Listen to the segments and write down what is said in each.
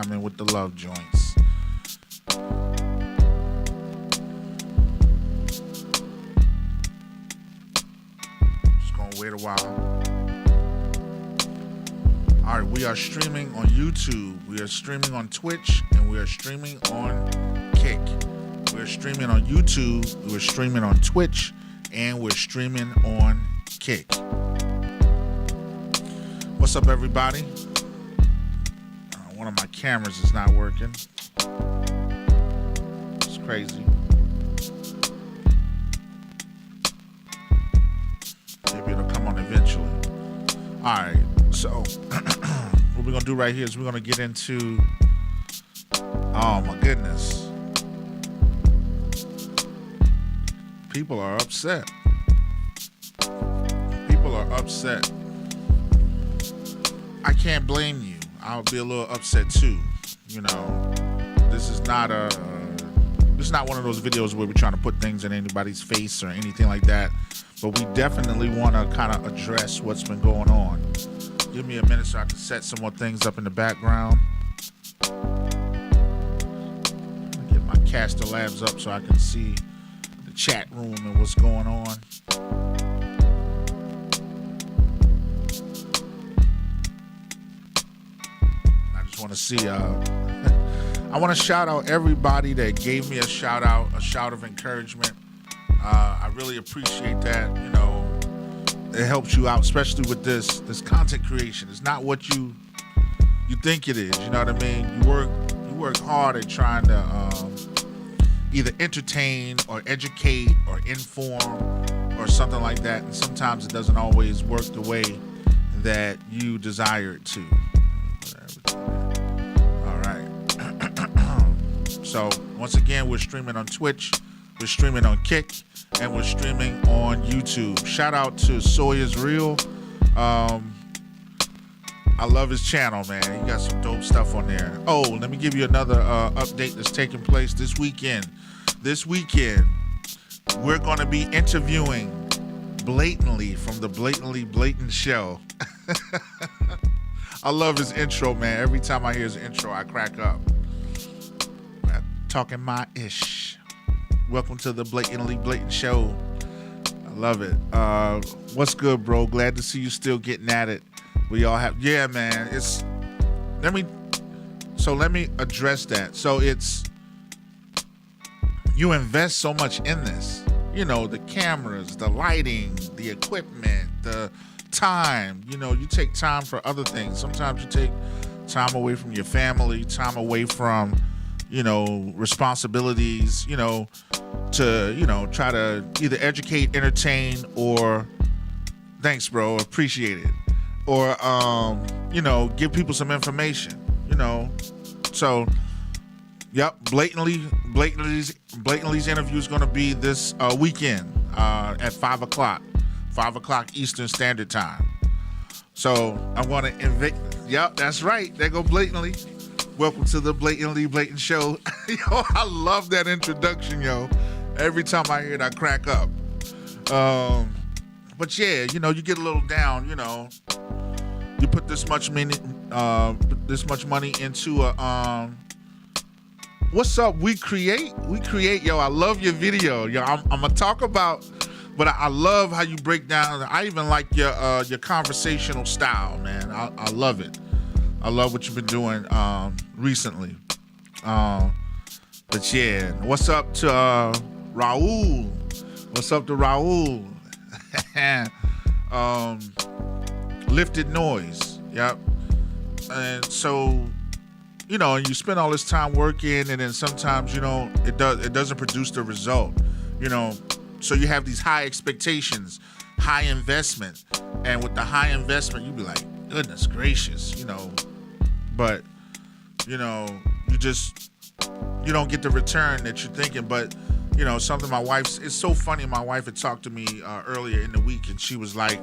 come in with the love joints. Just gonna wait a while. All right, we are streaming on YouTube, we are streaming on Twitch, and we are streaming on Kick. We're streaming on YouTube, we're streaming on Twitch, and we're streaming on Kick. What's up, everybody? One of my cameras is not working. It's crazy. Maybe it'll come on eventually. All right, so what we're gonna do right here is we're gonna get into, oh my goodness, people are upset. People are upset. I can't blame you. I'll be a little upset too. You know, this is not one of those videos where we're trying to put things in anybody's face or anything like that. But we definitely want to kind of address what's been going on. Give me a minute so I can set some more things up in the background. Get my Caster Labs up so I can see the chat room and what's going on. Want to see I want to shout out everybody that gave me a shout of encouragement. I really appreciate that. You know, it helps you out, especially with this content creation. It's not what you think it is. You know what I mean? You work hard at trying to either entertain or educate or inform or something like that, and sometimes it doesn't always work the way that you desire it to. So once again, we're streaming on Twitch, we're streaming on Kick, and we're streaming on YouTube. Shout out to Sawyer's Real. I love his channel, man. He got some dope stuff on there. Oh, let me give you another update that's taking place this weekend. This weekend, we're going to be interviewing Blatantly from the Blatantly Blatant Show. I love his intro, man. Every time I hear his intro, I crack up. Talking my ish. Welcome to the Blatantly Blatant Show. I love it. What's good, bro? Glad to see you still getting at it. We all have, yeah, man. Let me address that. So you invest so much in this. You know, the cameras, the lighting, the equipment, the time. You know, you take time for other things. Sometimes you take time away from your family, time away from, you know, responsibilities, you know, to, you know, try to either educate, entertain, or thanks, bro, appreciate it. Or, you know, give people some information, you know. So, yep, Blatantly's interview is going to be this weekend at 5 o'clock Eastern Standard Time. So, I'm going to invite, yep, that's right, there go Blatantly. Welcome to the Blatantly Blatant Show. Yo, I love that introduction, yo. Every time I hear it, I crack up. But yeah, you know, you get a little down, you know. You put this much money into a what's up? We create, yo. I love your video, yo. I'm gonna talk about, but I love how you break down. I even like your conversational style, man. I love it. I love what you've been doing recently. But yeah, what's up to Raul? What's up to Raul? Lifted Noise. Yep. And so, you know, you spend all this time working, and then sometimes, you know, it doesn't produce the result. You know, so you have these high expectations, high investment, and with the high investment, you be like, goodness gracious, you know. But, you know, you don't get the return that you're thinking. But, you know, it's so funny. My wife had talked to me earlier in the week, and she was like,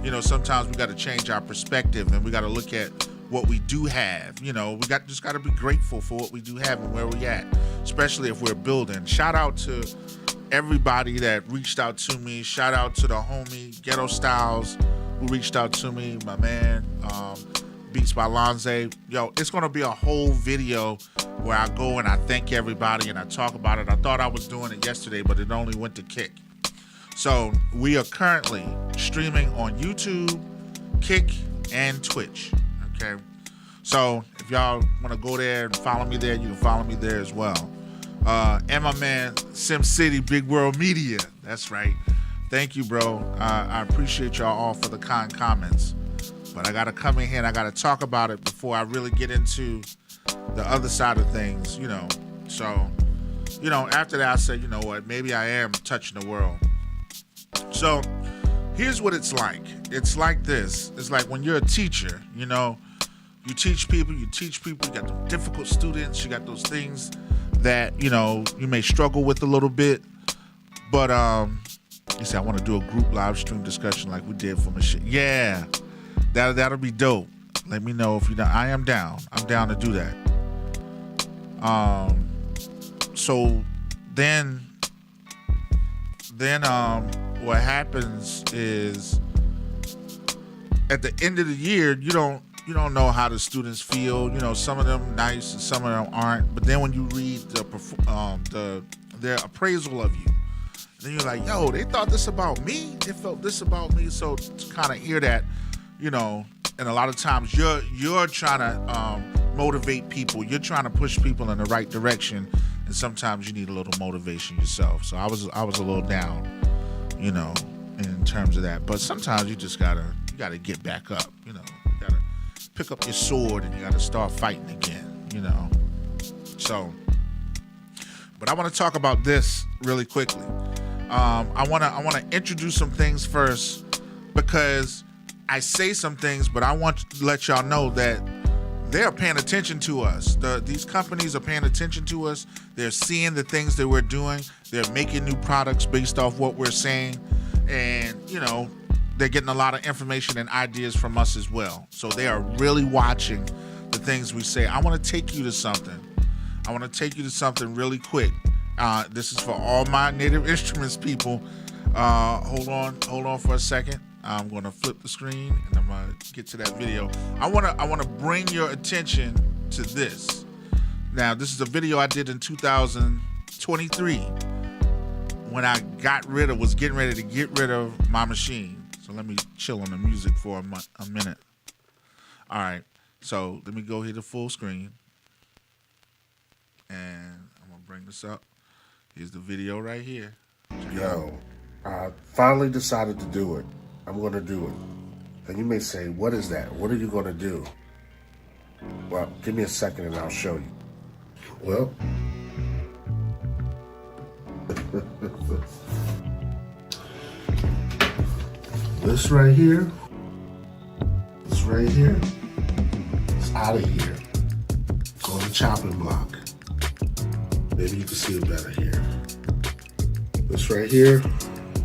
you know, sometimes we got to change our perspective, and we got to look at what we do have. You know, we just got to be grateful for what we do have and where we at, especially if we're building. Shout out to everybody that reached out to me. Shout out to the homie Ghetto Styles who reached out to me, my man. Beats by Lonze. Yo, it's gonna be a whole video where I go and I thank everybody and I talk about it. I thought I was doing it yesterday, but it only went to Kick. So we are currently streaming on YouTube, Kick, and Twitch. Okay. So if y'all want to go there and follow me there, you can follow me there as well. And my man, Sim City Big World Media. That's right. Thank you, bro. I appreciate y'all all for the kind comments. But I got to come in here and I got to talk about it before I really get into the other side of things, you know. So, you know, after that, I said, you know what, maybe I am touching the world. So here's what it's like. It's like this. It's like when you're a teacher, you know, you teach people, you got the difficult students, you got those things that, you know, you may struggle with a little bit. But you say, I want to do a group live stream discussion like we did for Michelle. Yeah, that'll be dope. Let me know if you're down. I am down. I'm down to do that. So then what happens is at the end of the year, you don't know how the students feel. You know, some of them nice and some of them aren't. But then when you read their appraisal of you, then you're like, yo, they thought this about me. They felt this about me. So to kind of hear that, you know, and a lot of times you're trying to motivate people. You're trying to push people in the right direction, and sometimes you need a little motivation yourself. So I was a little down, you know, in terms of that. But sometimes you just gotta get back up. You know, you gotta pick up your sword and you gotta start fighting again. You know, so. But I want to talk about this really quickly. I want to introduce some things first because I say some things, but I want to let y'all know that they're paying attention to us. These companies are paying attention to us. They're seeing the things that we're doing. They're making new products based off what we're saying. And, you know, they're getting a lot of information and ideas from us as well. So they are really watching the things we say. I want to take you to something. I want to take you to something really quick. This is for all my Native Instruments people. Hold on for a second. I'm going to flip the screen and I'm going to get to that video. I want to bring your attention to this. Now, this is a video I did in 2023 when I was getting ready to get rid of my machine. So let me chill on the music for a minute. All right. So let me go here to full screen. And I'm going to bring this up. Here's the video right here. Yo, I finally decided to do it. I'm going to do it. And you may say, what is that? What are you going to do? Well, give me a second and I'll show you. Well, this right here, it's out of here. It's on the chopping block. Maybe you can see it better here. This right here,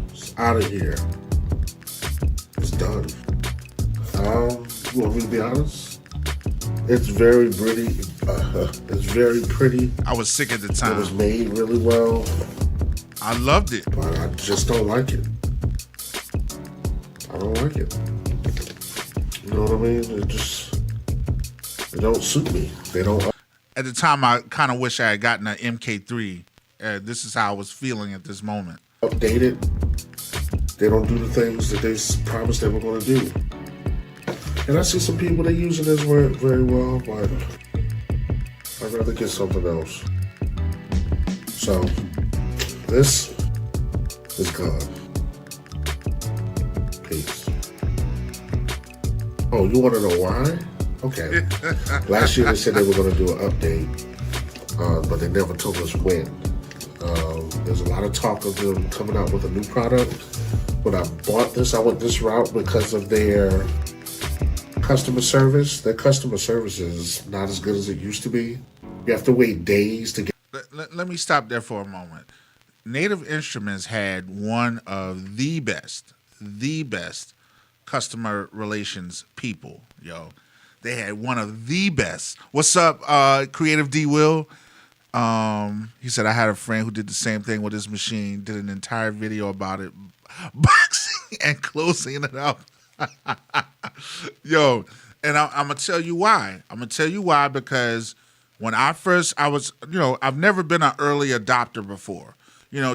it's out of here. It's done. You want me to be honest? It's very pretty. It's very pretty. I was sick at the time. It was made really well. I loved it. But I just don't like it. I don't like it. You know what I mean? They don't suit me. They don't. At the time, I kind of wish I had gotten an MK3. This is how I was feeling at this moment. Updated. They don't do the things that they promised they were going to do. And I see some people that use it as very well, but I'd rather get something else. So, this is gone. Peace. Oh, you want to know why? Okay. Last year they said they were going to do an update, but they never told us when. There's a lot of talk of them coming out with a new product. When I bought this, I went this route because of their customer service. Their customer service is not as good as it used to be. You have to wait days to get. Let me stop there for a moment. Native Instruments had one of the best customer relations people, yo. They had one of the best. What's up, Creative D Will? He said, I had a friend who did the same thing with his machine, did an entire video about it, boxing and closing it up. Yo, And I'm gonna tell you why. I'm gonna tell you why because when I was, I've never been an early adopter before.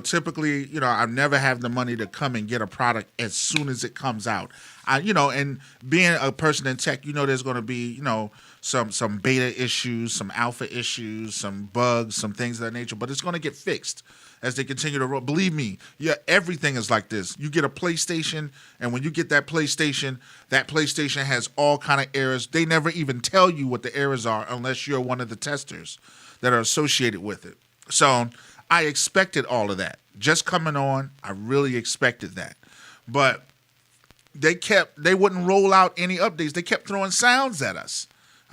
Typically, I've never had the money to come and get a product as soon as it comes out. And being a person in tech, there's going to be, some beta issues, some alpha issues, some bugs, some things of that nature, but it's going to get fixed as they continue to roll. Believe me, everything is like this. You get a PlayStation, and when you get that PlayStation has all kind of errors. They never even tell you what the errors are unless you're one of the testers that are associated with it. So I expected all of that. Just coming on, I really expected that. But they wouldn't roll out any updates. They kept throwing sounds at us.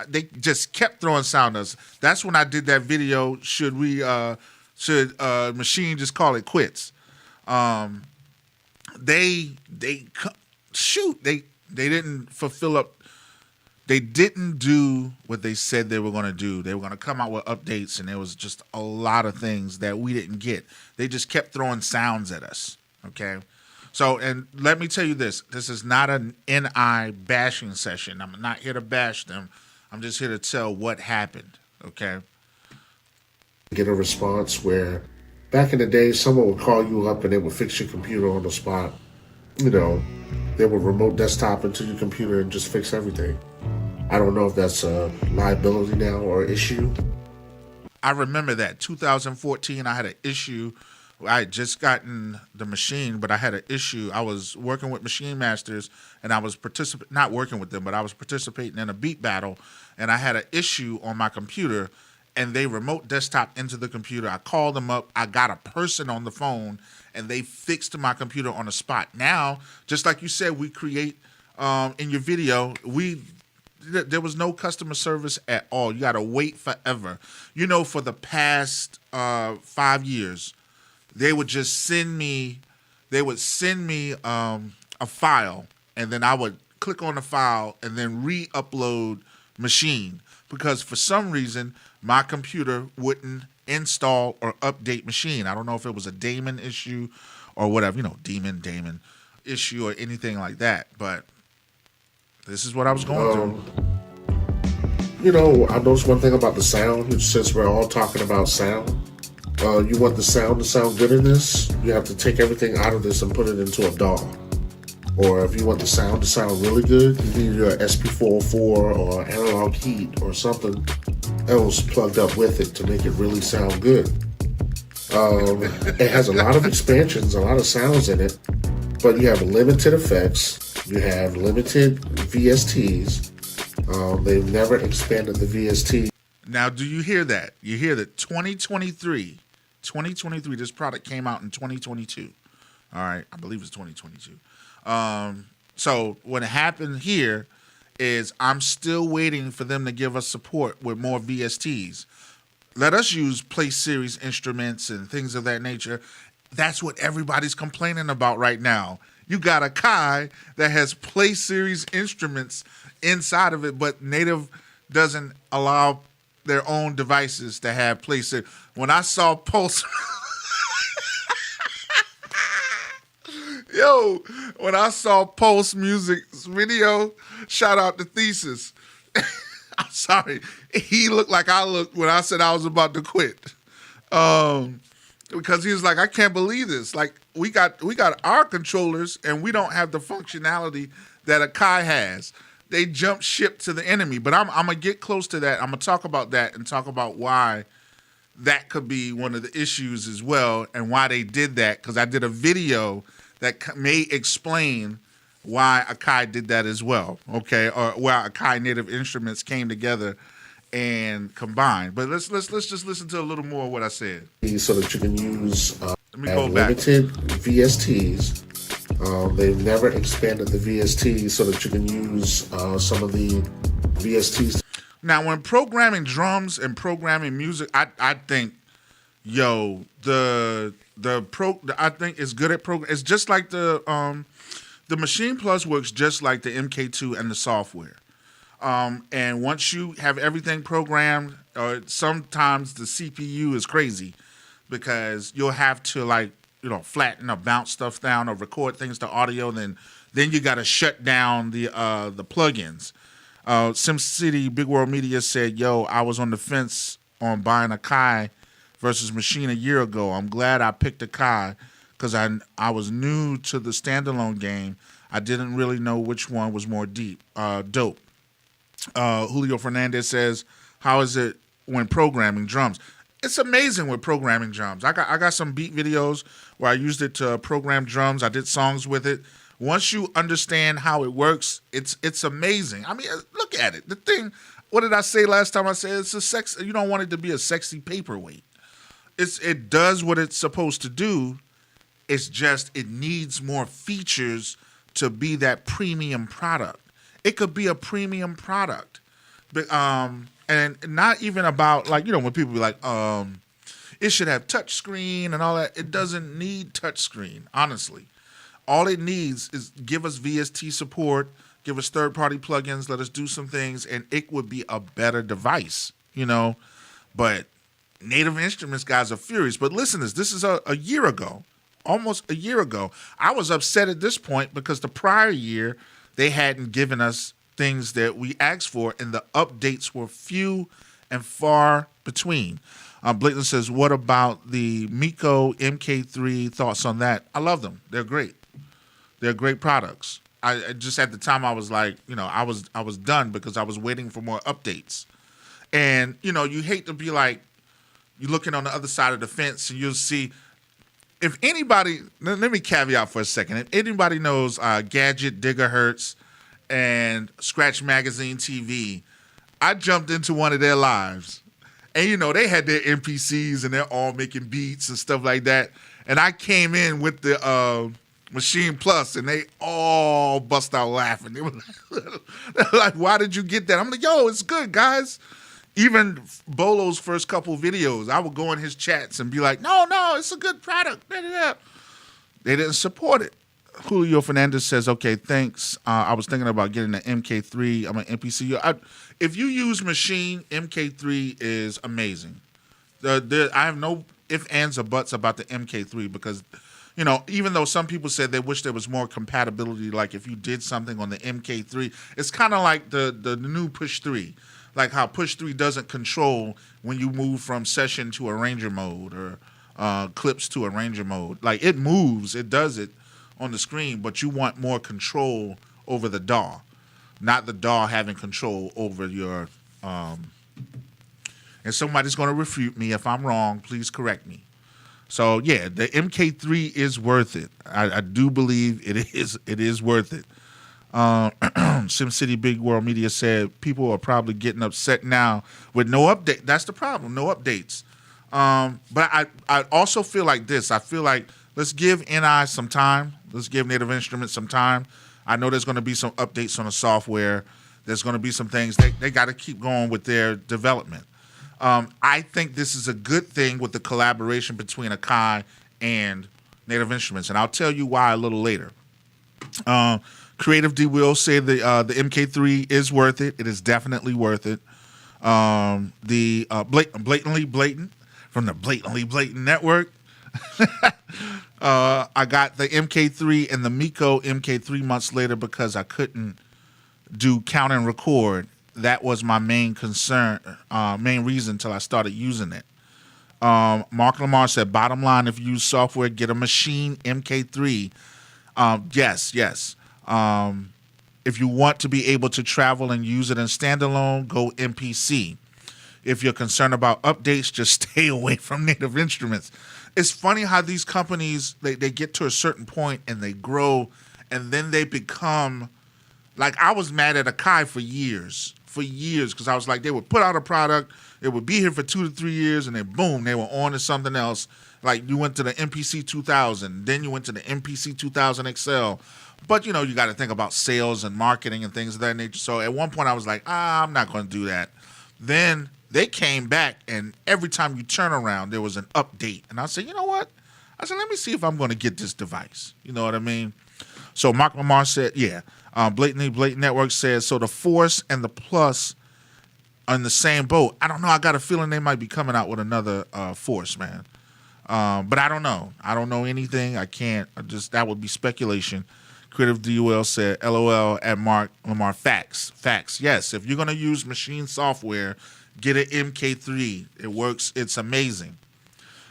They just kept throwing sound at us. That's when I did that video, should machine just call it quits? They didn't fulfill up. They didn't do what they said they were going to do. They were going to come out with updates, and there was just a lot of things that we didn't get. They just kept throwing sounds at us, okay? So, and let me tell you this. This is not an NI bashing session. I'm not here to bash them. I'm just here to tell what happened, okay? Get a response where back in the day, someone would call you up and they would fix your computer on the spot. They would remote desktop into your computer and just fix everything. I don't know if that's a liability now or an issue. I remember that. 2014, I had an issue. I had just gotten the machine, but I had an issue. I was working with Machine Masters, and I was not working with them, but I was participating in a beat battle, and I had an issue on my computer, and they remote desktop into the computer. I called them up. I got a person on the phone, and they fixed my computer on the spot. Now, just like you said, we create in your video, there was no customer service at all. You got to wait forever. For the past 5 years, they would just send me a file, and then I would click on the file and then re-upload machine, because for some reason my computer wouldn't install or update machine. I don't know if it was a daemon issue or whatever, daemon issue or anything like that, but this is what I was going through. I noticed one thing about the sound, since we're all talking about sound. You want the sound to sound good in this, you have to take everything out of this and put it into a DAW. Or if you want the sound to sound really good, you need your SP404 or analog heat or something else plugged up with it to make it really sound good. It has a lot of expansions, a lot of sounds in it, but you have limited effects, you have limited VSTs. They've never expanded the VST. Now, do you hear that? You hear that 2023, this product came out in 2022. All right, I believe it's 2022. So what happened here is I'm still waiting for them to give us support with more VSTs. Let us use place series instruments and things of that nature. That's what everybody's complaining about right now. You got a Akai that has place series instruments inside of it, but Native doesn't allow their own devices to have place series. When I saw Pulse... when I saw Pulse Music's video, shout out to Thesis. I'm sorry. He looked like I looked when I said I was about to quit. Because he was like, I can't believe this. Like, we got our controllers and we don't have the functionality that Akai has. They jump ship to the enemy. But I'm going to get close to that. I'm going to talk about that and talk about why that could be one of the issues as well and why they did that. Because I did a video that may explain why Akai did that as well, okay? Or why Akai Native Instruments came together and combined. But let's just listen to a little more of what I said. So that you can use Let me go back. Limited VSTs. They've never expanded the VSTs so that you can use some of the VSTs. Now, when programming drums and programming music, I think, I think it's good at program. It's just like the Machine Plus works just like the MK2 and the software. And once you have everything programmed, sometimes the CPU is crazy because you'll have to flatten or bounce stuff down or record things to audio. Then you got to shut down the plugins. SimCity Big World Media said, "Yo, I was on the fence on buying Akai versus Machine a year ago. I'm glad I picked Akai because I was new to the standalone game. I didn't really know which one was more dope." Julio Fernandez says, "How is it when programming drums?" It's amazing with programming drums. I got some beat videos where I used it to program drums. I did songs with it. Once you understand how it works, it's amazing. I mean, look at it. The thing. What did I say last time? I said it's a sex. You don't want it to be a sexy paperweight. It does what it's supposed to do. It's just it needs more features to be that premium product. It could be a premium product, but and not even about like when people be like it should have touch screen and all that. It doesn't need touch screen, honestly. All it needs is give us VST support, give us third-party plugins, let us do some things, and it would be a better device, But Native Instruments guys are furious. But listen to this. This is a year ago, almost a year ago. I was upset at this point because the prior year they hadn't given us things that we asked for, and the updates were few and far between. Blakely says, "What about the Miko MK3? Thoughts on that?" I love them. They're great. They're great products. I just at the time I was like, I was done because I was waiting for more updates. And you hate to be like, you're looking on the other side of the fence and you'll see. If anybody, let me caveat for a second. If anybody knows Gadget, Gigahertz, and Scratch Magazine TV, I jumped into one of their lives. And, they had their NPCs and they're all making beats and stuff like that. And I came in with the Machine Plus and they all bust out laughing. They were like, "Why did you get that?" I'm like, "Yo, it's good, guys." Even Bolo's first couple videos, I would go in his chats and be like, no, it's a good product. They didn't support it. Julio Fernandez says, "Okay, thanks. I was thinking about getting an MK3. I'm an MPC. If you use Machine, MK3 is amazing. I have no ifs, ands, or buts about the MK3 because, even though some people said they wish there was more compatibility, like if you did something on the MK3, it's kind of like the new Push 3. Like how Push 3 doesn't control when you move from session to arranger mode or clips to arranger mode. Like it moves, it does it on the screen, but you want more control over the DAW, not the DAW having control over your. And somebody's going to refute me if I'm wrong. Please correct me. So yeah, the MK3 is worth it. I do believe it is. It is worth it. SimCity Big World Media said people are probably getting upset now with no update. That's the problem, no updates. But I also feel like this. I feel like let's give NI some time. Let's give Native Instruments some time. I know there's going to be some updates on the software. There's going to be some things they got to keep going with their development. I think this is a good thing with the collaboration between Akai and Native Instruments, and I'll tell you why a little later. Creative D will say the MK3 is worth it. It is definitely worth it. The Blatantly Blatant from the Blatantly Blatant Network. I got the MK3 and the Miko MK3 months later because I couldn't do count and record. That was my main concern, main reason until I started using it. Mark Lamar said, "Bottom line, if you use software, get a Machine MK3. Yes. If you want to be able to travel and use it in standalone, go MPC. If you're concerned about updates, just stay away from Native Instruments." It's funny how these companies, they get to a certain point and they grow and then they become, like I was mad at Akai for years, because I was like, they would put out a product, it would be here for 2 to 3 years, and then boom, they were on to something else. Like you went to the MPC 2000, then you went to the MPC 2000 XL. But, you got to think about sales and marketing and things of that nature. So at one point I was like, I'm not going to do that. Then they came back, and every time you turn around, there was an update. And I said, you know what? I said, let me see if I'm going to get this device. You know what I mean? So Mark Lamar said, yeah. Blatant Network says, so the Force and the Plus are in the same boat. I don't know. I got a feeling they might be coming out with another Force, man. But I don't know. I don't know anything. I can't. That would be speculation. Creative DUL said, LOL at Mark Lamar. Facts. Facts. Yes, if you're going to use machine software, get an MK3. It works. It's amazing.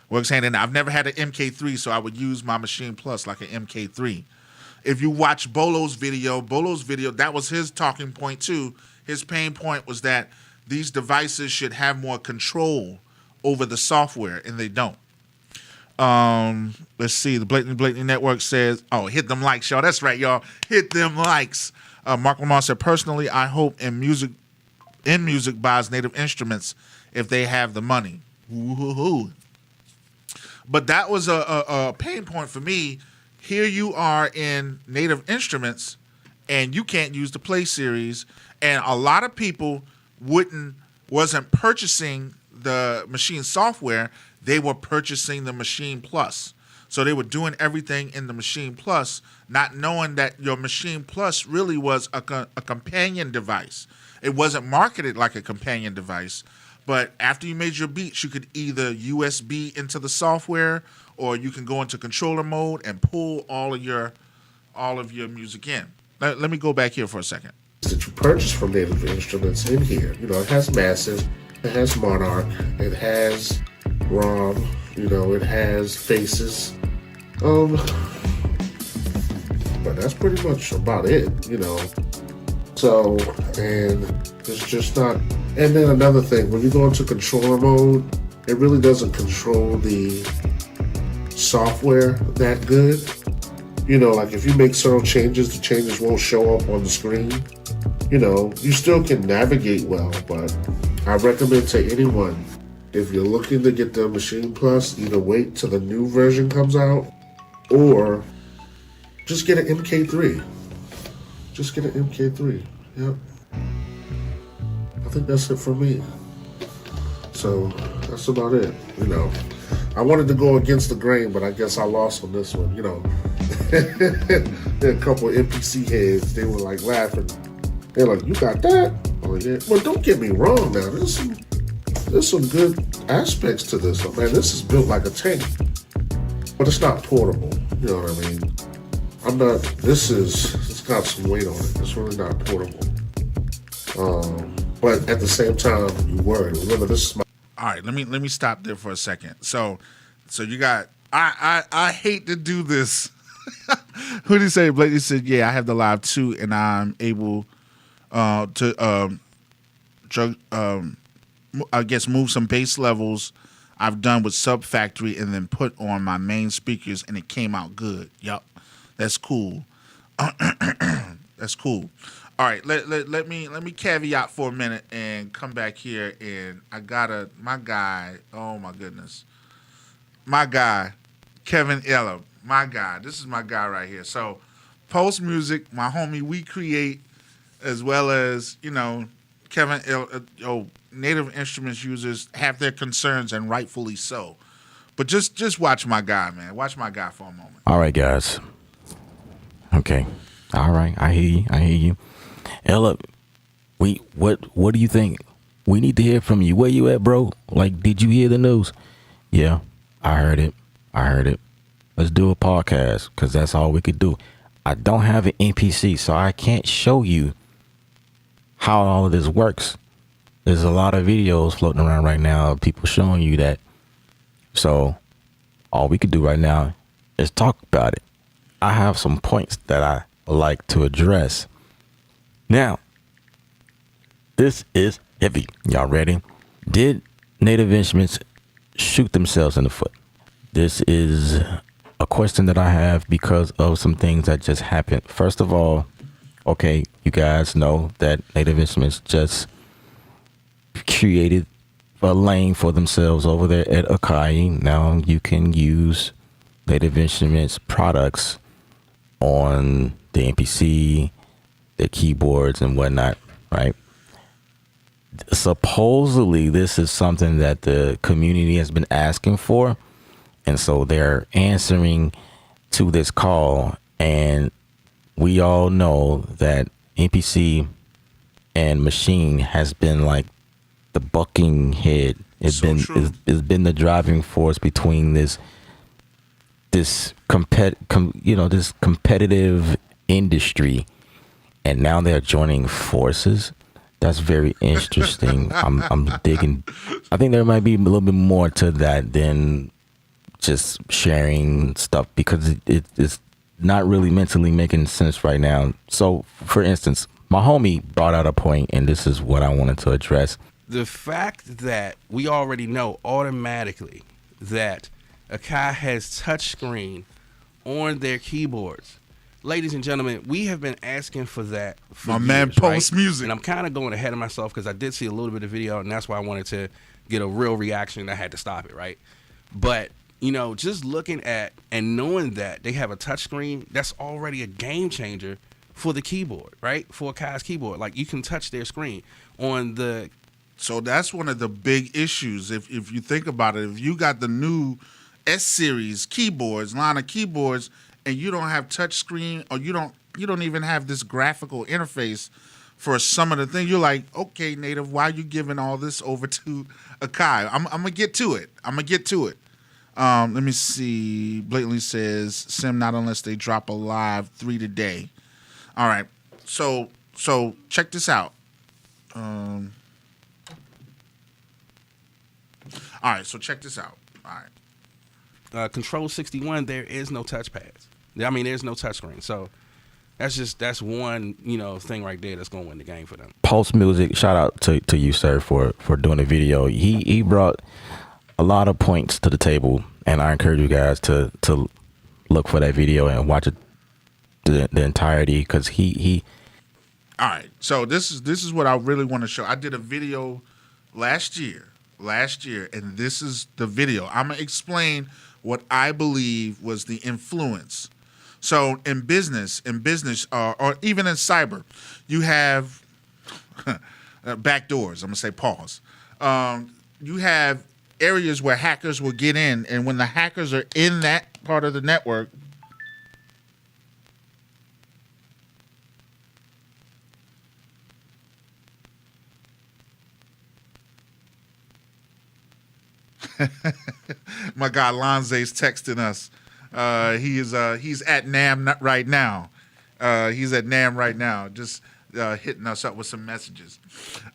Works hand in hand. I've never had an MK3, so I would use my Machine Plus like an MK3. If you watch Bolo's video, that was his talking point too. His pain point was that these devices should have more control over the software, and they don't. Let's see. The Blatantly Network says, oh, hit them likes, y'all. That's right, y'all. Hit them likes. Mark Lamar said, personally, I hope in music buys Native Instruments if they have the money. Woo-hoo-hoo. But that was a pain point for me. Here you are in Native Instruments, and you can't use the Play Series, and a lot of people wasn't purchasing the machine software. They were purchasing the Machine Plus. So they were doing everything in the Machine Plus, not knowing that your Machine Plus really was a companion device. It wasn't marketed like a companion device. But after you made your beats, you could either USB into the software, or you can go into controller mode and pull all of your music in. Let me go back here for a second. That you purchase from Native Instruments in here. You know, it has Massive, it has Monarch, it has ROM, you know, it has Faces. But that's pretty much about it, you know. So, and it's just not. And then another thing, when you go into controller mode, it really doesn't control the software that good. You know, like if you make certain changes, the changes won't show up on the screen. You know, you still can navigate well, but I recommend to anyone, if you're looking to get the Machine Plus, either wait till the new version comes out, or just get an MK3. Just get an MK3. Yep. I think that's it for me. So that's about it. You know, I wanted to go against the grain, but I guess I lost on this one. You know, there are a couple of NPC heads. They were like laughing. They're like, "You got that?" Oh yeah. Well, don't get me wrong. Now there's some good aspects to this. Man, this is built like a tank, but it's not portable. You know what I mean? It's got some weight on it. It's really not portable. But at the same time, you worry. Remember, this is my. All right, let me stop there for a second. So you got. I hate to do this. Who did he say? Blake said, "Yeah, I have the Live 2, and I'm able to I guess move some bass levels I've done with Sub Factory, and then put on my main speakers, and it came out good. Yup, that's cool. That's cool. All right, let me caveat for a minute and come back here, and my guy. Oh my goodness, my guy, Kevin Eller, my guy. This is my guy right here. So, Post Music, my homie, we create, as well as Kevin Eller. Native Instruments users have their concerns, and rightfully so. But just watch my guy, man. Watch my guy for a moment. All right, guys. Okay. All right. I hear you. Ella, what do you think? We need to hear from you. Where you at, bro? Like, did you hear the news? Yeah, I heard it. Let's do a podcast, because that's all we could do. I don't have an NPC, so I can't show you how all of this works. There's a lot of videos floating around right now of people showing you that. So all we could do right now is talk about it. I have some points that I like to address. Now, this is heavy. Y'all ready? Did Native Instruments shoot themselves in the foot? This is a question that I have because of some things that just happened. First of all, okay, you guys know that Native Instruments just created a lane for themselves over there at Akai. Now you can use Native Instruments products on the MPC, the keyboards and whatnot, right? Supposedly this is something that the community has been asking for, and so they're answering to this call. And we all know that MPC and Machine has been like the bucking head. It's been the driving force between this competitive industry, and now they're joining forces. That's very interesting. I'm digging. I think there might be a little bit more to that than just sharing stuff, because it's not really mentally making sense right now. So, for instance, my homie brought out a point, and this is what I wanted to address. The fact that we already know automatically that Akai has touchscreen on their keyboards. Ladies and gentlemen, we have been asking for that for My years, man Post right? Music. And I'm kind of going ahead of myself because I did see a little bit of video, and that's why I wanted to get a real reaction. I had to stop it, right? But, you know, just looking at and knowing that they have a touchscreen, that's already a game changer for the keyboard, right? For Akai's keyboard. Like, you can touch their screen on the... So that's one of the big issues. If you think about it, if you got the new S series keyboards, line of keyboards, and you don't have touch screen, or you don't even have this graphical interface for some of the things, you're like, okay, Native, why are you giving all this over to Akai? I'm gonna get to it. Let me see. Blatantly says Sim not unless they drop a live 3 today. All right. So check this out. All right, so check this out. All right. Control 61, there is no touchpads. I mean, there's no touchscreen. So that's one, you know, thing right there that's going to win the game for them. Pulse Music, shout out to you, sir, for doing the video. He brought a lot of points to the table, and I encourage you guys to look for that video and watch it the entirety, because he. All right, so this is what I really want to show. I did a video last year, and this is the video. I'm gonna explain what I believe was the influence. So in business, or even in cyber, you have backdoors. I'm gonna say pause. You have areas where hackers will get in, and when the hackers are in that part of the network, my guy Lonze's texting us. He's at NAM right now. Just hitting us up with some messages.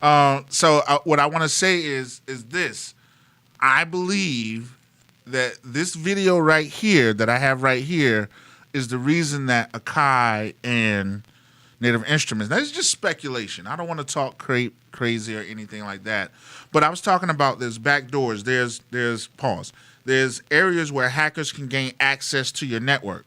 So what I want to say is this. I believe that this video right here that I have right here is the reason that Akai and Native Instruments. Now, this is just speculation. I don't want to talk crazy or anything like that. But I was talking about there's backdoors. There's pause. There's areas where hackers can gain access to your network.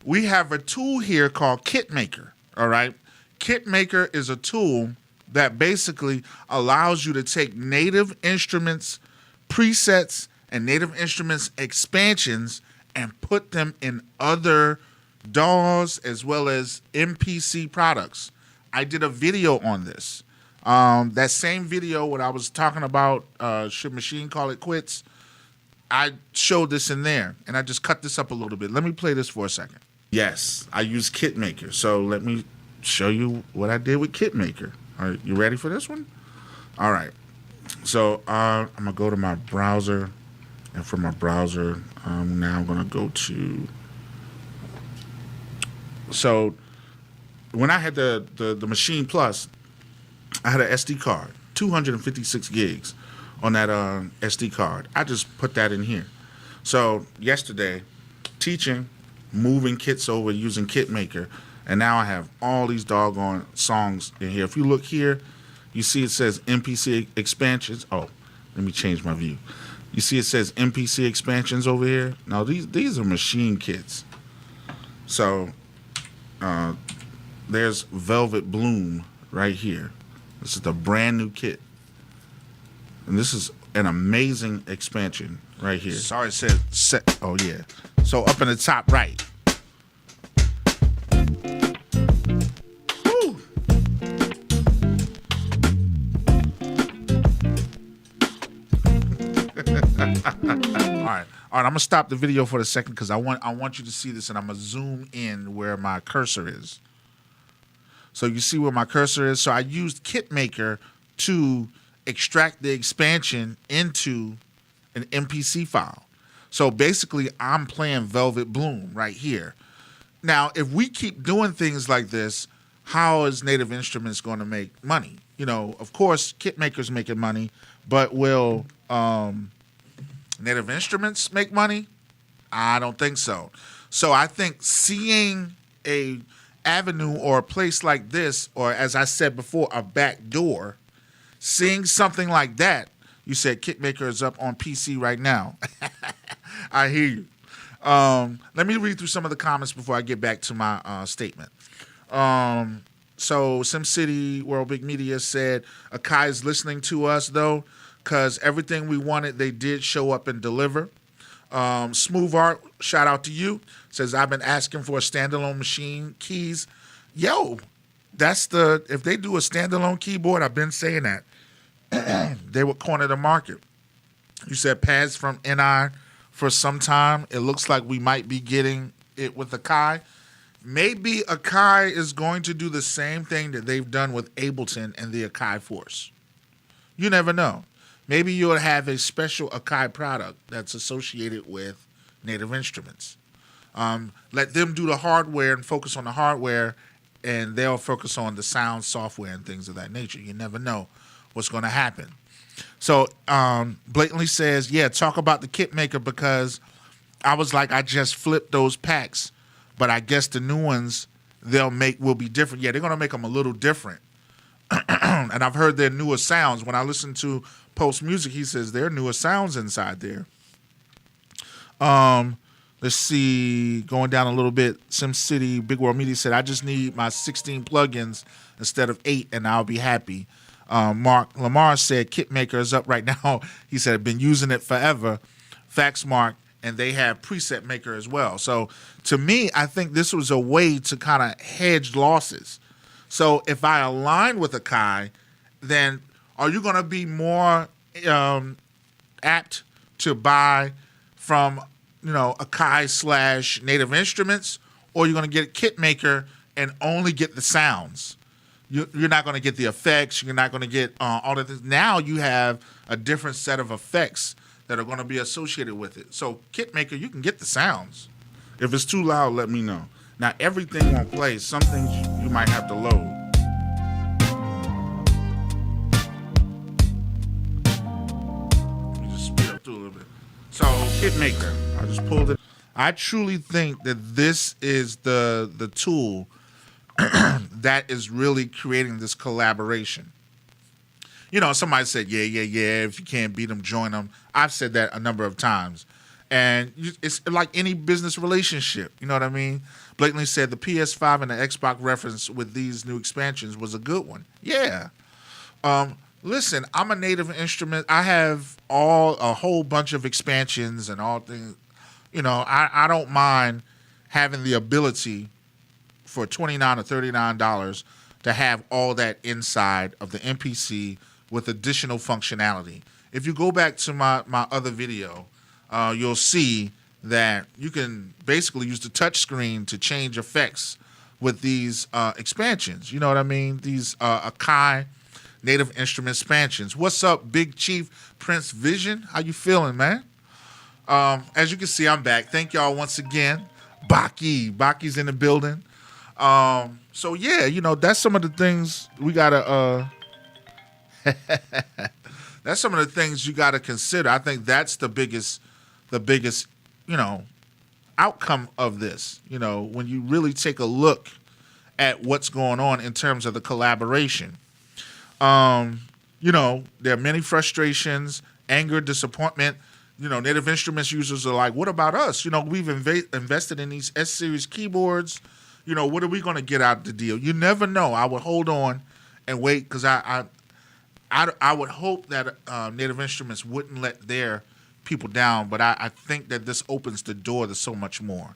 We have a tool here called KitMaker. All right, KitMaker is a tool that basically allows you to take Native Instruments presets and Native Instruments expansions and put them in other DAWs as well as MPC products. I did a video on this. That same video, what I was talking about, should machine call it quits, I showed this in there, and I just cut this up a little bit. Let me play this for a second. Yes, I use KitMaker, so let me show you what I did with KitMaker. Are you ready for this one? All right. So I'm going to go to my browser, and from my browser, now I'm going to go to... So when I had the Machine Plus, I had an SD card, 256 gigs on that SD card. I just put that in here. So yesterday, teaching, moving kits over using KitMaker, and now I have all these doggone songs in here. If you look here, you see it says MPC expansions. Oh, let me change my view. You see it says MPC expansions over here. Now these are machine kits. So there's Velvet Bloom right here. This is the brand new kit. And this is an amazing expansion right here. Sorry, it said set. Oh, yeah. So up in the top right. Woo. All right, I'm gonna stop the video for a second because I want you to see this, and I'm gonna zoom in where my cursor is. So you see where my cursor is. So I used KitMaker to extract the expansion into an MPC file. So basically, I'm playing Velvet Bloom right here. Now, if we keep doing things like this, how is Native Instruments going to make money? Of course, KitMaker's making money, but will Native Instruments make money? I don't think so. So I think seeing a avenue or a place like this, or as I said before, a back door, seeing something like that, you said KitMaker is up on PC right now. I hear you. Let me read through some of the comments before I get back to my statement. So SimCity World Big Media said, Akai is listening to us, though, because everything we wanted, they did show up and deliver. Smooth Art, shout out to you, says, I've been asking for a standalone machine keys. Yo, if they do a standalone keyboard, I've been saying that. They would corner the market. You said pads from NI for some time. It looks like we might be getting it with Akai. Maybe Akai is going to do the same thing that they've done with Ableton and the Akai Force. You never know. Maybe you'll have a special Akai product that's associated with Native Instruments. Let them do the hardware and focus on the hardware, and they'll focus on the sound, software, and things of that nature. You never know what's going to happen. So blatantly says, yeah, talk about the KitMaker, because I was like, I just flipped those packs, but I guess the new ones they'll make will be different. Yeah, they're going to make them a little different. And I've heard their newer sounds. When I listen to Post Music, he says there are newer sounds inside there. Let's see, going down a little bit, SimCity Big World Media said, I just need my 16 plugins instead of 8, and I'll be happy. Mark Lamar said, KitMaker is up right now. He said, I've been using it forever. Facts, Mark, and they have Preset Maker as well. So to me, I think this was a way to kind of hedge losses. So if I align with Akai, then are you going to be more apt to buy from, Akai / Native Instruments, or you're going to get KitMaker and only get the sounds? You're not going to get the effects. You're not going to get all of this. Now you have a different set of effects that are going to be associated with it. So KitMaker, you can get the sounds. If it's too loud, let me know. Now, everything won't play. Some things you might have to load. Let me just speed up through a little bit. So, KitMaker, I just pulled it. I truly think that this is the tool that is really creating this collaboration. Somebody said, yeah, if you can't beat them, join them. I've said that a number of times. And it's like any business relationship. You know what I mean? Blatantly said the PS5 and the Xbox reference with these new expansions was a good one. Yeah. Listen, I'm a Native Instrument. I have a whole bunch of expansions and all things. I don't mind having the ability for $29 or $39 to have all that inside of the MPC with additional functionality. If you go back to my other video, you'll see that you can basically use the touch screen to change effects with these expansions. You know what I mean? These Akai Native Instrument expansions. What's up, Big Chief Prince Vision? How you feeling, man? As you can see, I'm back. Thank y'all once again. Baki's in the building. So yeah, that's some of the things we gotta that's some of the things you gotta consider. I think that's the biggest, outcome of this, when you really take a look at what's going on in terms of the collaboration. There are many frustrations, anger, disappointment. Native Instruments users are like, what about us? We've invested in these S-Series keyboards. What are we going to get out of the deal? You never know. I would hold on and wait, because I would hope that Native Instruments wouldn't let their people down, but I think that this opens the door to so much more.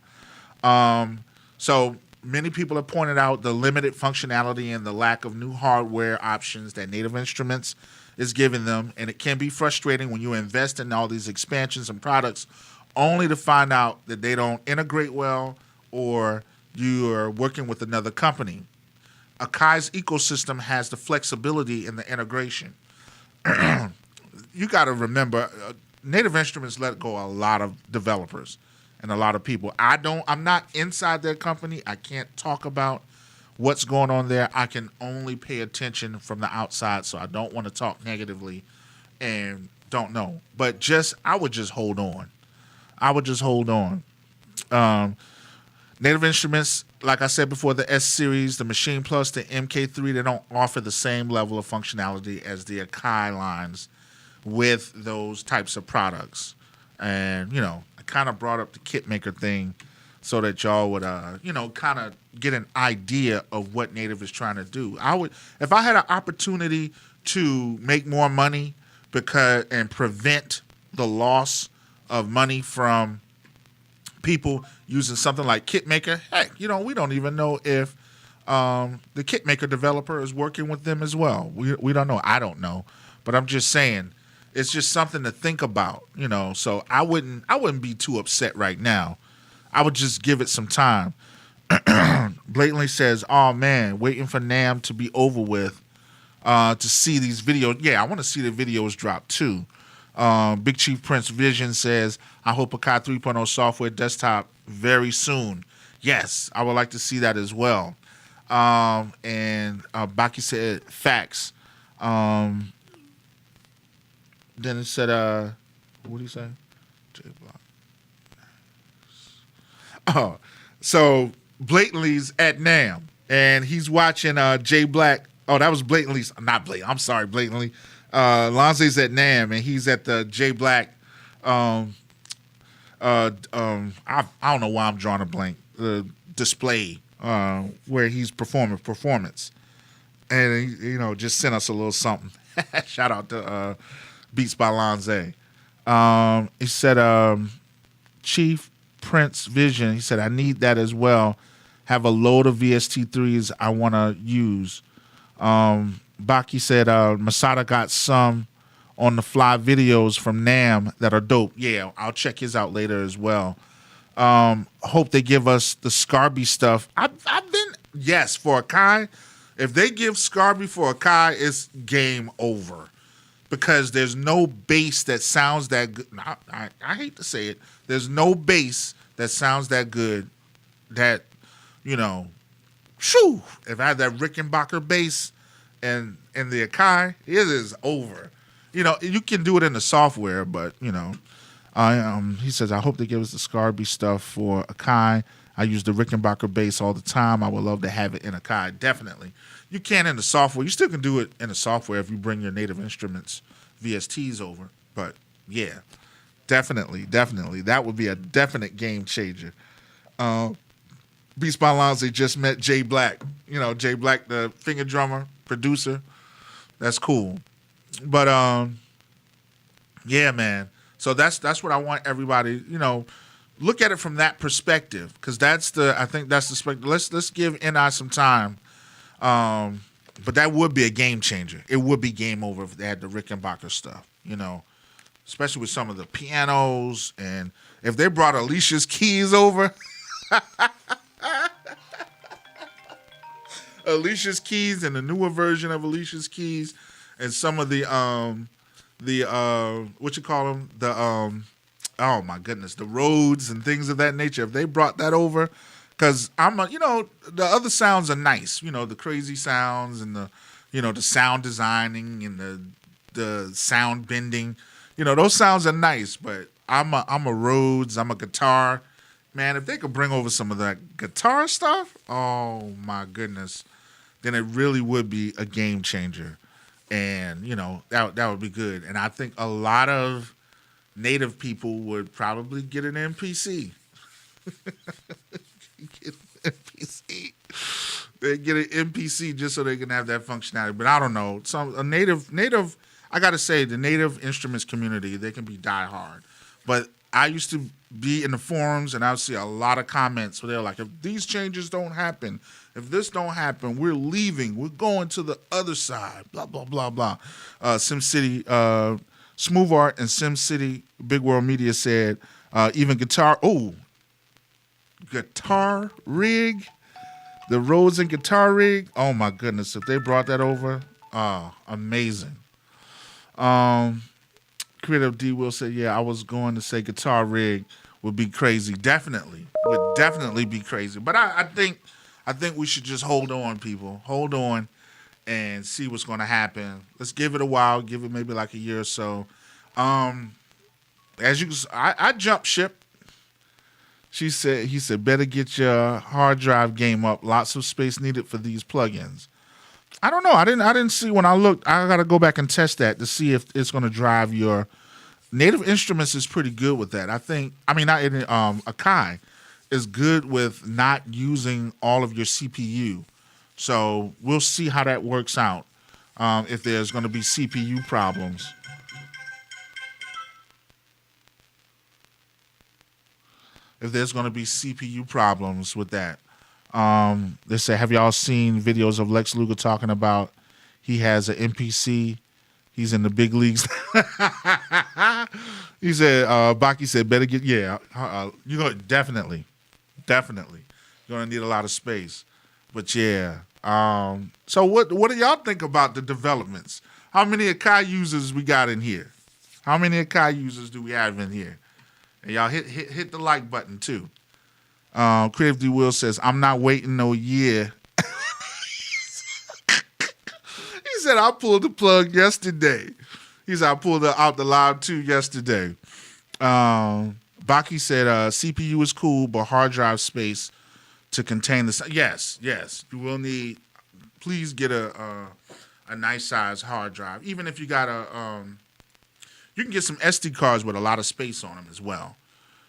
So many people have pointed out the limited functionality and the lack of new hardware options that Native Instruments is giving them, and it can be frustrating when you invest in all these expansions and products only to find out that they don't integrate well, or you are working with another company. Akai's ecosystem has the flexibility in the integration. You got to remember, Native Instruments let go a lot of developers, and a lot of people. I'm not inside their company. I can't talk about what's going on there. I can only pay attention from the outside, so I don't want to talk negatively and don't know. But I would just hold on. I would just hold on. Native Instruments, like I said before, the S series, the Machine Plus, the MK3, they don't offer the same level of functionality as the Akai lines with those types of products. And, you know, I kind of brought up the KitMaker thing so that y'all would, you know, kind of get an idea of what Native is trying to do. If I had an opportunity to make more money and prevent the loss of money from people using something like KitMaker, heck, you know, we don't even know if the KitMaker developer is working with them as well. We don't know. I don't know. But I'm just saying, it's just something to think about, you know. So I wouldn't be too upset right now. I would just give it some time. Blatantly says, oh man, waiting for NAMM to be over with to see these videos. Yeah, I want to see the videos drop too. Big Chief Prince Vision says, I hope Akai 3.0 software desktop very soon. Yes, I would like to see that as well. And Baki said, facts. Then it said, what do you say? J-Block. Oh, so Blatantly's at NAMM, and he's watching J Black. Oh, that was Blatantly's, not Blatant. I'm sorry, Blatantly. Lonze's at NAMM, and he's at the J Black. I don't know why I'm drawing a blank. The display where he's performing performance, and he, you know, just sent us a little something. Shout out to Beats by Lonze. He said, Chief Prince Vision. He said, I need that as well. Have a load of VST3s I want to use. Baki said, Masada got some on the fly videos from NAMM that are dope. Yeah, I'll check his out later as well. Hope they give us the Scarby stuff. I've been, yes, for Akai. If they give Scarby for Akai, it's game over. Because there's no bass that sounds that good. I hate to say it. There's no bass that sounds that good that, you know, shoo. If I had that Rickenbacker bass and the Akai, it is over. You know, you can do it in the software, but, you know, he says, I hope they give us the Scarby stuff for Akai. I use the Rickenbacker bass all the time. I would love to have it in Akai. Definitely. You can in the software. You still can do it in the software if you bring your Native Instruments VSTs over. But, yeah, definitely. That would be a definite game changer. Beast by Lonze just met Jay Black. You know, Jay Black, the finger drummer, producer. That's cool. But, yeah, man. So that's what I want everybody, you know, look at it from that perspective, because I think that's the perspective. Let's give NI some time. But that would be a game changer. It would be game over if they had the Rickenbacker stuff, you know, especially with some of the pianos, and if they brought Alicia's keys over. Alicia's keys and the newer version of Alicia's keys, and some of the what you call them, oh my goodness, the Rhodes and things of that nature. If they brought that over, because you know, the other sounds are nice, you know, the crazy sounds and the, you know, the sound designing and the sound bending, you know, those sounds are nice. But I'm a Rhodes, I'm a guitar man. If they could bring over some of that guitar stuff, oh my goodness, then it really would be a game changer. And, you know, that would be good. And I think a lot of Native people would probably get an MPC. Get an MPC. They get an MPC just so they can have that functionality. But I don't know. A native. I got to say, the Native Instruments community, they can be diehard. But I used to be in the forums, and I would see a lot of comments where they're like, if these changes don't happen, if this don't happen, we're leaving. We're going to the other side. Blah, blah, blah, blah. SimCity, Smooth Art and SimCity Big World Media said, even guitar rig, the Rhodes and guitar rig. Oh, my goodness. If they brought that over, amazing. Creative D will say, yeah, I was going to say guitar rig would be crazy. Definitely. Would definitely be crazy. But I think we should just hold on, people. Hold on and see what's gonna happen. Let's give it a while, give it maybe like a year or so. As you I jumped ship. He said, better get your hard drive game up. Lots of space needed for these plugins. I don't know. I didn't see when I looked. I got to go back and test that to see if it's going to drive your Native Instruments is pretty good with that. Akai is good with not using all of your CPU. So we'll see how that works out. If there's going to be CPU problems. If there's going to be CPU problems with that. They say, have y'all seen videos of Lex Luger talking about he has an MPC? He's in the big leagues. He said, Baki said, better get, you're going to definitely. You're going to need a lot of space. But yeah. So what do y'all think about the developments? How many Akai users we got in here? How many Akai users do we have in here? And y'all hit the like button too. Creative D Will says, I'm not waiting no year. He said, I pulled the plug yesterday. He said, I pulled out the Live 2 yesterday. Baki said, CPU is cool, but hard drive space to contain the... Yes. You will need... Please get a nice size hard drive. Even if you got you can get some SD cards with a lot of space on them as well.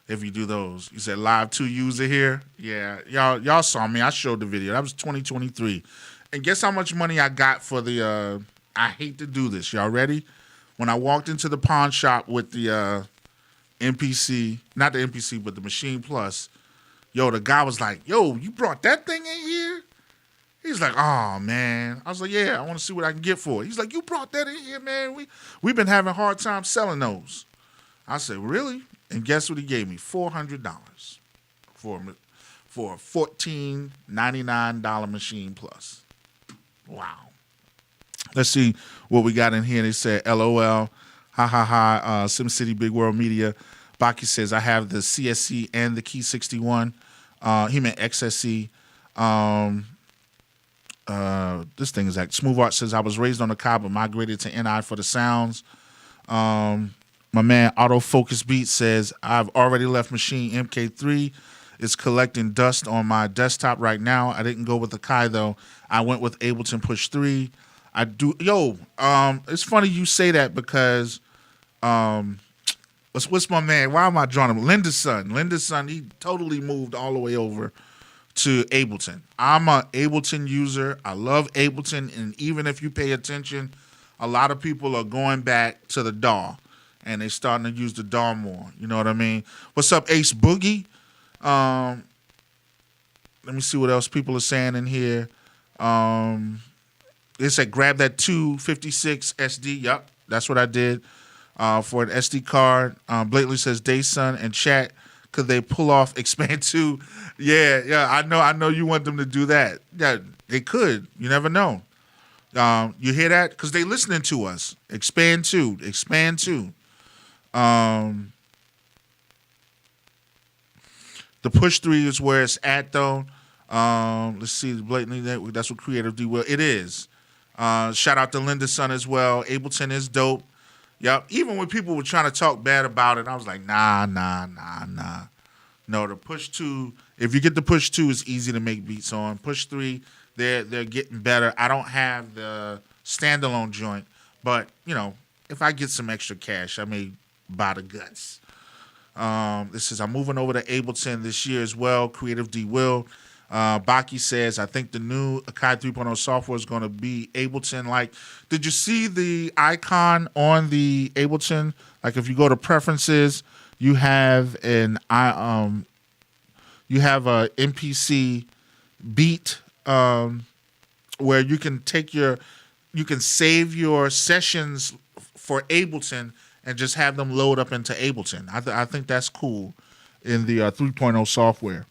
If you do those. You said Live 2 user here. Yeah, y'all saw me. I showed the video. That was 2023. And guess how much money I got for the I hate to do this. Y'all ready? When I walked into the pawn shop with the MPC, not the MPC, but the Machine Plus, the guy was like, yo, you brought that thing in here? He's like, oh, man. I was like, yeah, I want to see what I can get for it. He's like, you brought that in here, man? We've been having a hard time selling those. I said, really? And guess what he gave me? $400 for a $14.99 Machine Plus. Wow. Let's see what we got in here. They said, LOL, ha ha ha, SimCity Big World Media. Baki says, I have the CSC and the Key 61. He meant XSC. This thing is Smooth Art says, I was raised on the Akai but migrated to NI for the sounds. My man Autofocus Beat says, I've already left Machine MK3. It's collecting dust on my desktop right now. I didn't go with Akai though. I went with Ableton Push 3. It's funny you say that because what's my man? Why am I drawing him? Linda's son, he totally moved all the way over to Ableton. I'm an Ableton user. I love Ableton, and even if you pay attention, a lot of people are going back to the DAW, and they're starting to use the DAW more. You know what I mean? What's up, Ace Boogie? Let me see what else people are saying in here. They said grab that 256 SD. Yep, that's what I did for an SD card. Blatantly says Dayson and chat. Could they pull off Expand 2? Yeah. I know you want them to do that. Yeah, they could. You never know. You hear that? Because they listening to us. Expand 2. The Push 3 is where it's at, though. Let's see. Blatantly, that's what Creative D will. It is. Shout out to Linda's son as well. Ableton is dope. Yep. Even when people were trying to talk bad about it, I was like, nah. No, the Push 2, if you get the Push 2, it's easy to make beats on. Push 3, they're getting better. I don't have the standalone joint, but, if I get some extra cash, I may buy the guts. This says, I'm moving over to Ableton this year as well. Creative D Will. Baki says, I think the new Akai 3.0 software is going to be Ableton. Like, did you see the icon on the Ableton? Like, if you go to preferences, you have a MPC beat where you can save your sessions for Ableton and just have them load up into Ableton. I think that's cool in the 3.0 software.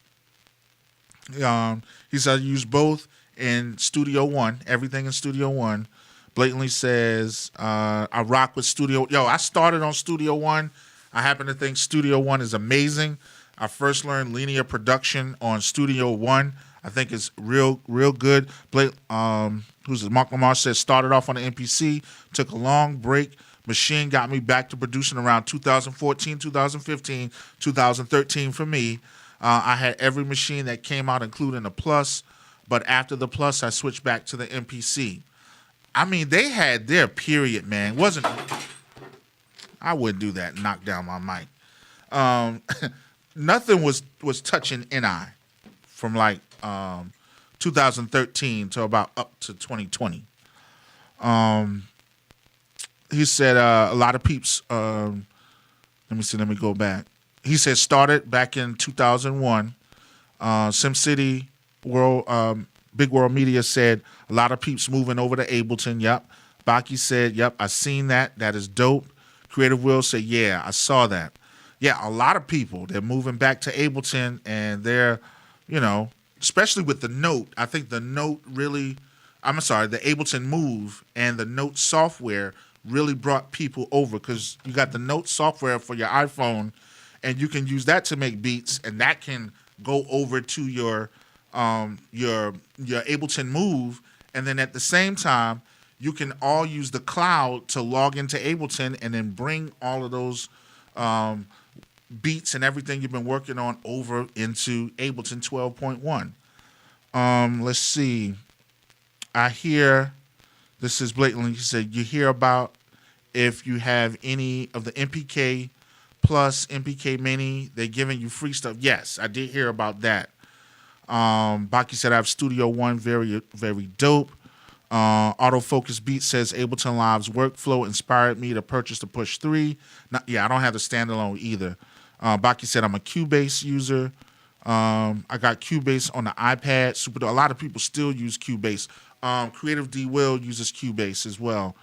He said use both in Studio One, everything in Studio One. Blatantly says I rock with Studio. I started on Studio One. I happen to think Studio One is amazing. I first learned linear production on Studio One. I think it's real good. Blake, who's it? Mark Lamar says started off on the MPC, took a long break. Machine got me back to producing around 2014, 2015, 2013 for me. I had every machine that came out, including the Plus, but after the Plus, I switched back to the MPC. I mean, they had their period, man. Wasn't I wouldn't do that. Knock down my mic. Nothing was touching NI from like 2013 to about up to 2020. He said a lot of peeps. Let me see. Let me go back. He said started back in 2001. SimCity World, Big World Media said a lot of peeps moving over to Ableton. Yep. Baki said, "Yep, I seen that. That is dope." Creative Will said, "Yeah, I saw that." Yeah, a lot of people, they're moving back to Ableton, and they're, especially with the Note. I think the Note really, I'm sorry, the Ableton Move and the Note software really brought people over, because you got the Note software for your iPhone, and you can use that to make beats, and that can go over to your Ableton Move, and then at the same time, you can all use the cloud to log into Ableton and then bring all of those beats and everything you've been working on over into Ableton 12.1. Let's see. I hear, this is blatantly, he said, you hear about if you have any of the MPK Plus, MPK Mini, they're giving you free stuff. Yes, I did hear about that. Baki said, I have Studio One, very, very dope. Autofocus Beat says Ableton Live's workflow inspired me to purchase the Push 3. I don't have the standalone either. Baki said, I'm a Cubase user. I got Cubase on the iPad. A lot of people still use Cubase. Creative D Will uses Cubase as well.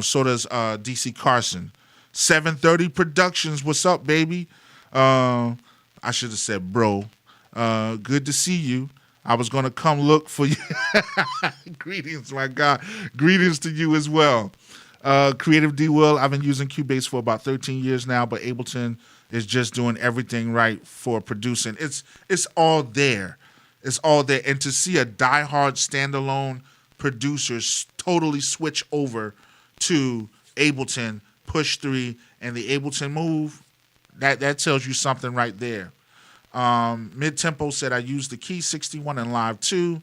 So does DC Carson. 730 Productions, what's up, baby? I should have said, bro. Good to see you. I was going to come look for you. Greetings, my God. Greetings to you as well. Creative D Will, I've been using Cubase for about 13 years now, but Ableton is just doing everything right for producing. It's all there. It's all there. And to see a diehard standalone producer totally switch over to Ableton, Push 3, and the Ableton Move, that tells you something right there. Mid-Tempo said, I used the Key 61 in Live 2.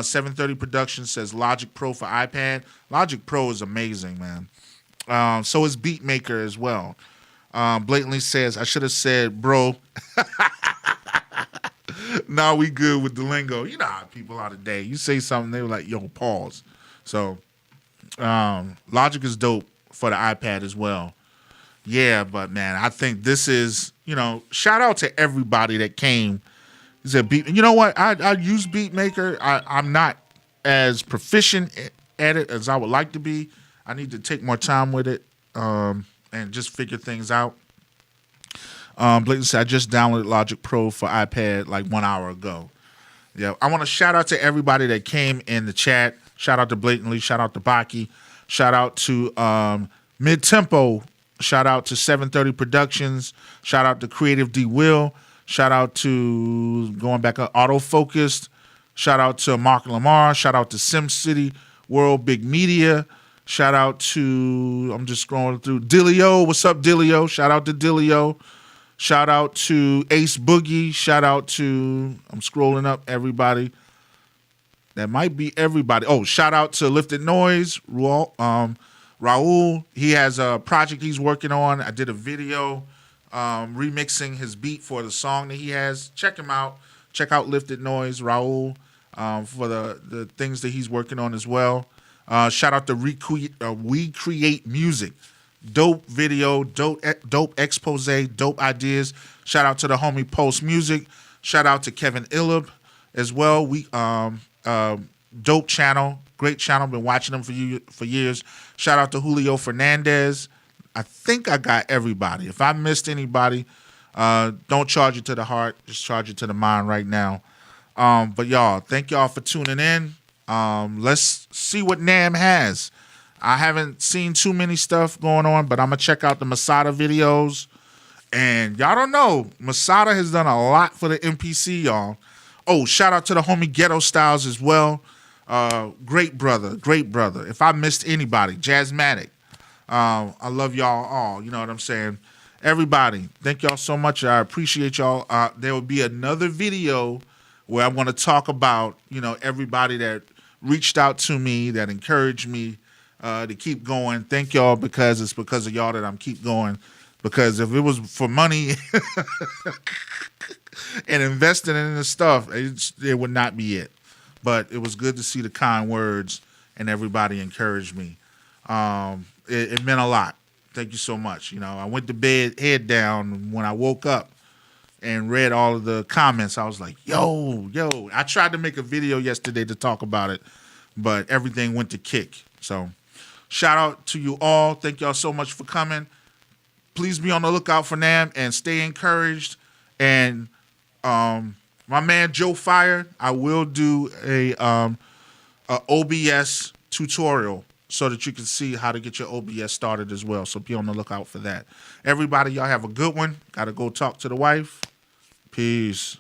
730 Productions says Logic Pro for iPad. Logic Pro is amazing, man. So is BeatMaker as well. Blatantly says, I should have said, bro. Nah, we good with the lingo. You know how people are today. You say something, they were like, yo, pause. So Logic is dope for the iPad as well. Yeah, but man, I think this is, shout out to everybody that came. He said, you know what? I use BeatMaker. I'm not as proficient at it as I would like to be. I need to take more time with it and just figure things out. Blake said, I just downloaded Logic Pro for iPad like 1 hour ago. Yeah, I want to shout out to everybody that came in the chat. Shout out to Blatantly. Shout out to Baki. Shout out to Mid-Tempo. Shout out to 730 Productions. Shout out to Creative D Will. Shout out to, going back up, Autofocused. Shout out to Mark Lamar. Shout out to SimCity World Big Media. Shout out to, I'm just scrolling through, Dillio. What's up, Dillio? Shout out to Dillio. Shout out to Ace Boogie. Shout out to, I'm scrolling up, everybody. That might be everybody. Oh, shout out to Lifted Noise, Raul. He has a project he's working on. I did a video remixing his beat for the song that he has. Check him out. Check out Lifted Noise, Raul, for the things that he's working on as well. Shout out to We Create Music. Dope video, dope expose, dope ideas. Shout out to the homie Post Music. Shout out to Kevin Illib as well. We dope channel, great channel. Been watching them for years. Shout out to Julio Fernandez. I think I got everybody. If I missed anybody, don't charge it to the heart. Just charge it to the mind right now. But y'all, thank y'all for tuning in. Let's see what Nam has. I haven't seen too many stuff going on, but I'm going to check out the Masada videos. And y'all don't know, Masada has done a lot for the MPC, y'all. Oh, shout out to the homie Ghetto Styles as well. Great brother, great brother. If I missed anybody, Jazzmatic. I love y'all all. You know what I'm saying? Everybody, thank y'all so much. I appreciate y'all. There will be another video where I want to talk about, everybody that reached out to me, that encouraged me to keep going. Thank y'all, because it's because of y'all that I'm keep going. Because if it was for money and investing in the stuff, it would not be it. But it was good to see the kind words and everybody encouraged me. It meant a lot. Thank you so much. I went to bed, head down. When I woke up and read all of the comments, I was like, yo. I tried to make a video yesterday to talk about it, but everything went to kick. So shout out to you all. Thank y'all so much for coming. Please be on the lookout for NAM and stay encouraged. And my man Joe Fire, I will do a OBS tutorial so that you can see how to get your OBS started as well. So be on the lookout for that. Everybody, y'all have a good one. Got to go talk to the wife. Peace.